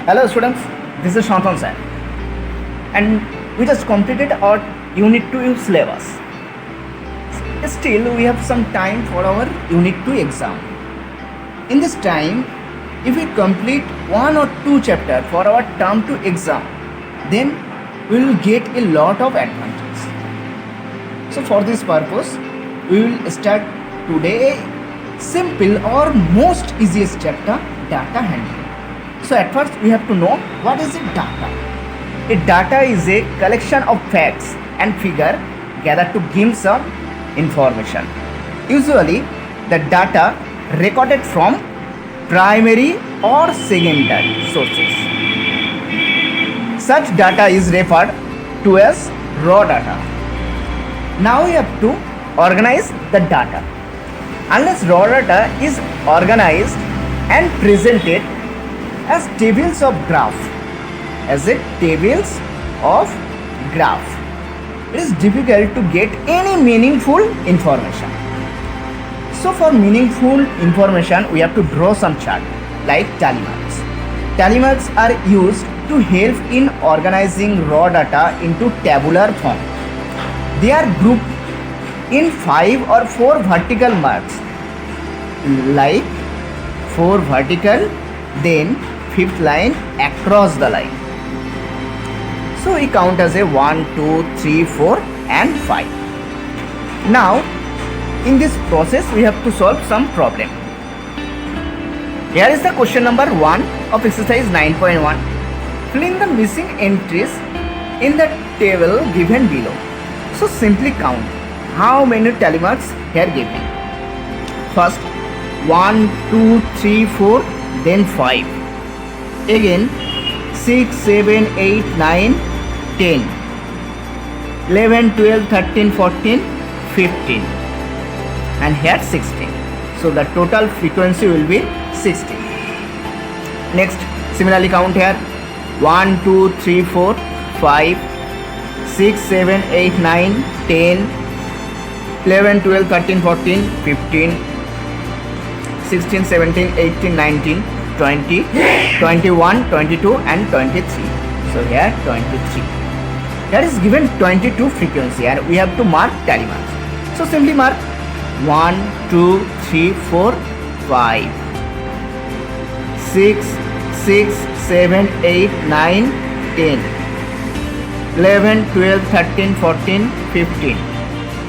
Hello students, this is Shantan sir, and we just completed our Unit 2 syllabus. Still we have some time for our Unit 2 exam. In this time, if we complete one or two chapters for our term 2 exam, then we will get a lot of advantage. So for this purpose, we will start today a simple or most easiest chapter, data handling. So at first we have to know what is a data. A data is a collection of facts and figure gathered to give some information. Usually the data recorded from primary or secondary sources. Such data is referred to as raw data. Now we have to organize the data. Unless raw data is organized and presented as tables of graph, it is difficult to get any meaningful information. So for meaningful information, we have to draw some chart like tally marks. Tally marks are used to help in organizing raw data into tabular form. They are grouped in 5 or 4 vertical marks, like 4 vertical, then 5th line across the line. So we count as a 1, 2, 3, 4 and 5. Now in this process we have to solve some problem. Here is the question number 1 of exercise 9.1. Fill in the missing entries in the table given below. So simply count how many tally marks here given. First 1, 2, 3, 4, then 5. Again 6, 7, 8, 9, 10, 11, 12, 13, 14, 15 and here 16. So the total frequency will be 16. Next similarly count here 1, 2, 3, 4, 5, 6, 7, 8, 9, 10, 11, 12, 13, 14, 15, 16, 17, 18, 19, 20, 21, 22 and 23. So here 23. Here is given 22 frequency and we have to mark tally marks. So simply mark 1, 2, 3, 4, 5, 6, 7, 8, 9, 10, 11, 12, 13, 14, 15,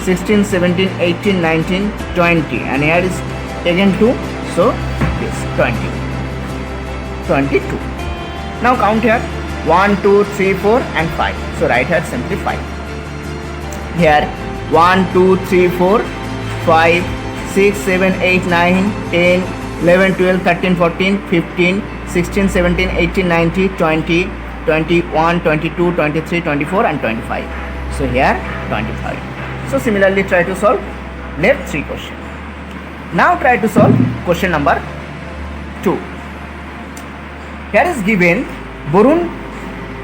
16, 17, 18, 19, 20 and here is again 2. So this 20. 22. Now count here 1, 2, 3, 4 and 5. So write here simply 5. Here 1, 2, 3, 4, 5, 6, 7, 8, 9, 10, 11, 12, 13, 14, 15, 16, 17, 18, 19, 20, 21, 22, 23, 24 and 25. So here 25. So similarly try to solve left 3 questions. Now try to solve question number 2. Here is given Borun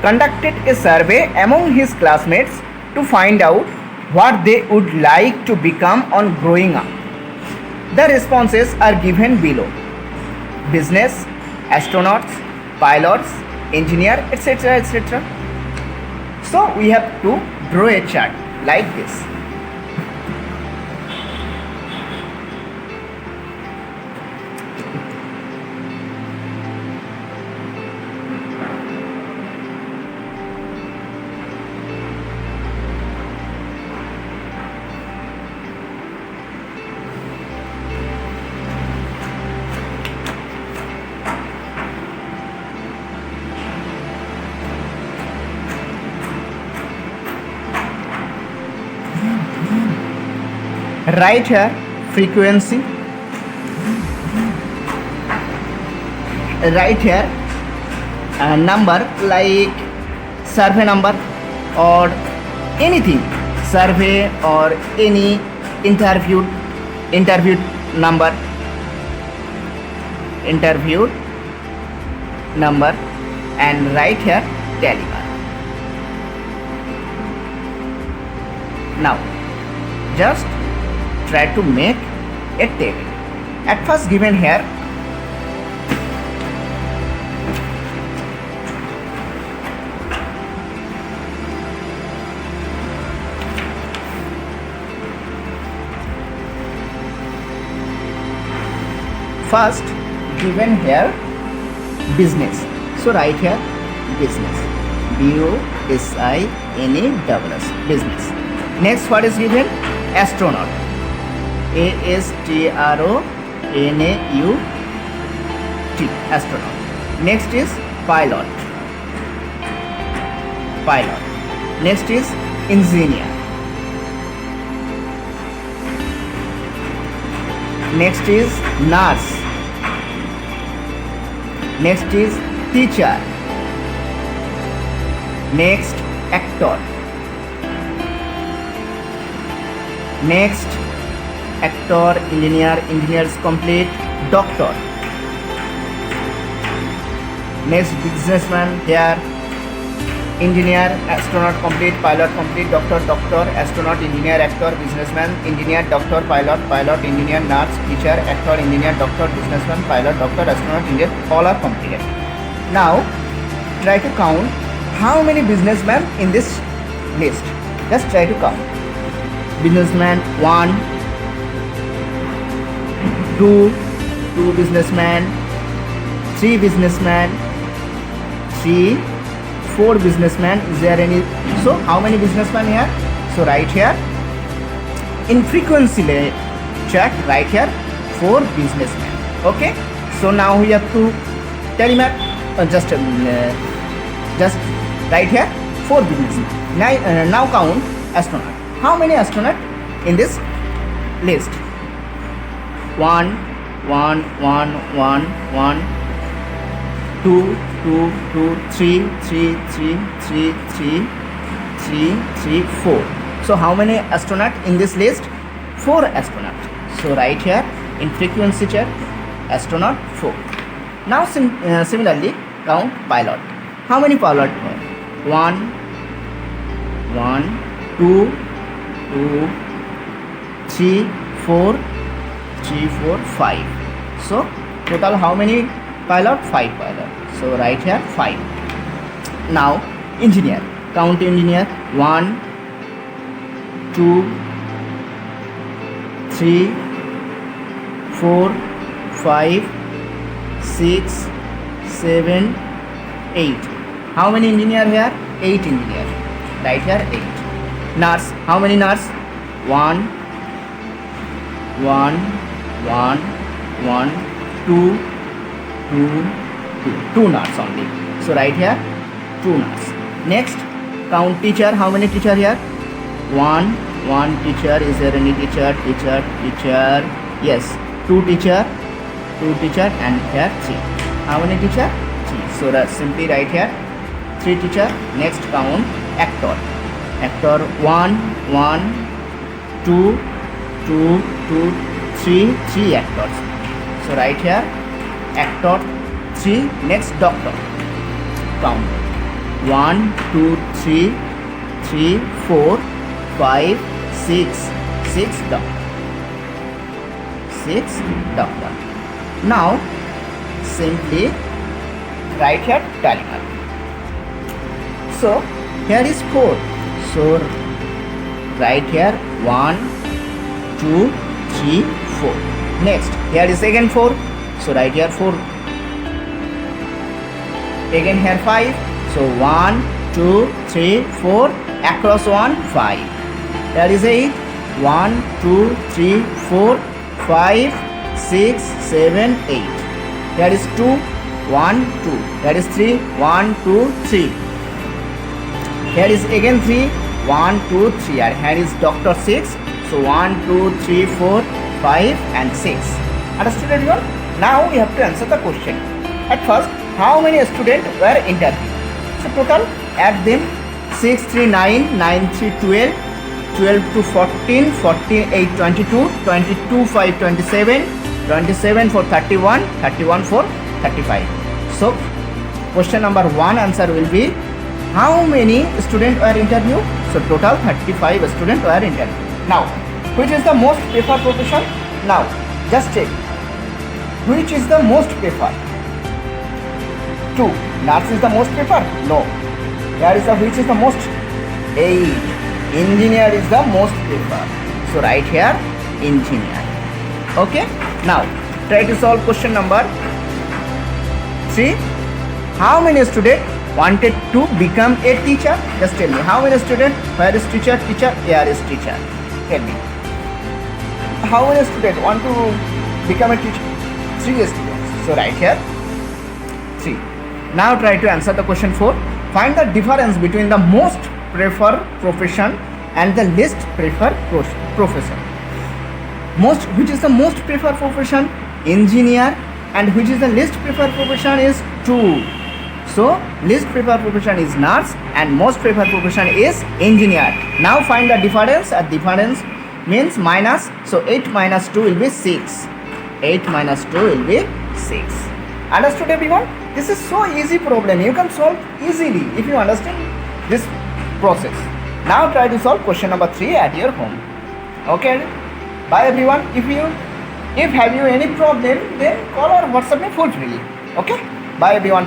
conducted a survey among his classmates to find out what they would like to become on growing up. The responses are given below: business, astronauts, pilots, engineer, etc. etc. So we have to draw a chart like this. Write here frequency, write here number like survey number or anything, survey or any interviewed number, and write here tally mark. Now just try to make a table. At first given here First, given here business. So write here business. B-U-S-I-N-E-S-S. Business. Next, what is given? Astronaut. A-S-T-R-O-N-A-U-T. Astronaut. Next is pilot. Pilot. Next is engineer. Next is nurse. Next is teacher. Next, actor. Next, actor, engineer, engineer is complete, doctor. Next, businessman here, engineer, astronaut complete, pilot complete, doctor, doctor, astronaut, engineer, actor, businessman, engineer, doctor, pilot, pilot, engineer, nurse, teacher, actor, engineer, doctor, businessman, pilot, doctor, astronaut, engineer, all are completed. Now, try to count how many businessmen in this list. Just try to count. Businessman 1, 2 businessmen, 3 businessmen, 3, 4 businessmen. Is there any? So how many businessmen here? So right here in frequency chart, right here 4 businessmen. Okay. So now we have to tell him just right here 4 businessmen. Now count astronaut. How many astronaut in this list? 1, 1, 1, 1, 1, 2, 2, 2, 3, 3, 3, 3, 3, 3, 3, 4. So how many astronaut in this list? 4 astronaut. So right here in frequency chart, astronaut 4. Now similarly count pilot. How many pilot? 1, 1, 2, 2, 3, 4, 3, 4, 5. So total how many pilot? 5 pilot. So right here 5. Now engineer. Count engineer. 1, 2, 3, 4, 5, 6, 7, 8. How many engineer here? 8 engineer. Right here 8. Nurse. How many nurse? 1, 1, 1, 1, 2, 2, 2 nurse only. So right here 2 nurse. Next count teacher. How many teacher here? 1 teacher. Is there any teacher? Teacher. Yes, 2 teacher, and here 3. How many teacher? 3. So that's simply right here 3 teacher. Next count actor. Actor 1, 2, 2, 2, 3, 3 actors. So right here actor 3. Next doctor. Count 1, 2, 3, 3, 4, 5, 6, 6 doctor. 6 doctor. Now simply write here tally mark. So here is 4. So write here 1, 2, 3, 4. Next here is again 4. So write here 4. Again here 5. So 1, 2, 3, 4. Across 1, 5. Here is 8. 1, 2, 3, 4, 5, 6, 7, 8. Here is 2, 1, 2. Here is 3, 1, 2, 3. Here is again 3, 1, 2, 3. And here is doctor 6. So 1, 2, 3, 4, 5 and 6. Understood everyone? Now we have to answer the question. At first, how many students were interviewed? So total, add them. 6, 3, 9, 9, 3, 12, 12 to 14, 14, 8, 22, 22, 5, 27, 27 for 31, 31 for 35. So question number 1 answer will be how many students were interviewed? So total 35 students were interviewed. Now which is the most preferred profession? Now just check. Which is the most preferred? 2. Nurse is the most preferred? No. Here is the which is the most? 8. Engineer is the most preferred. So right here engineer. Okay. Now Try to solve question number 3. How many students wanted to become a teacher? Just tell me. How many students? Where is teacher? Teacher. Here is teacher. Tell me. How many students want to become a teacher? 3 students. So write here 3. Now try to answer the question 4. Find the difference between the most preferred profession and the least preferred profession. Which is the most preferred profession? Engineer. And which is the least preferred profession is 2. So least preferred profession is nurse and most preferred profession is engineer. Now find the difference. Difference means minus. So 8 minus 2 will be 6. 8 minus 2 will be 6. Understood everyone? This is so easy problem. You can solve easily if you understand this process. Now try to solve question number 3 at your home. Okay? Bye everyone. If have you any problem, then call or WhatsApp me full freely. Okay? Bye everyone.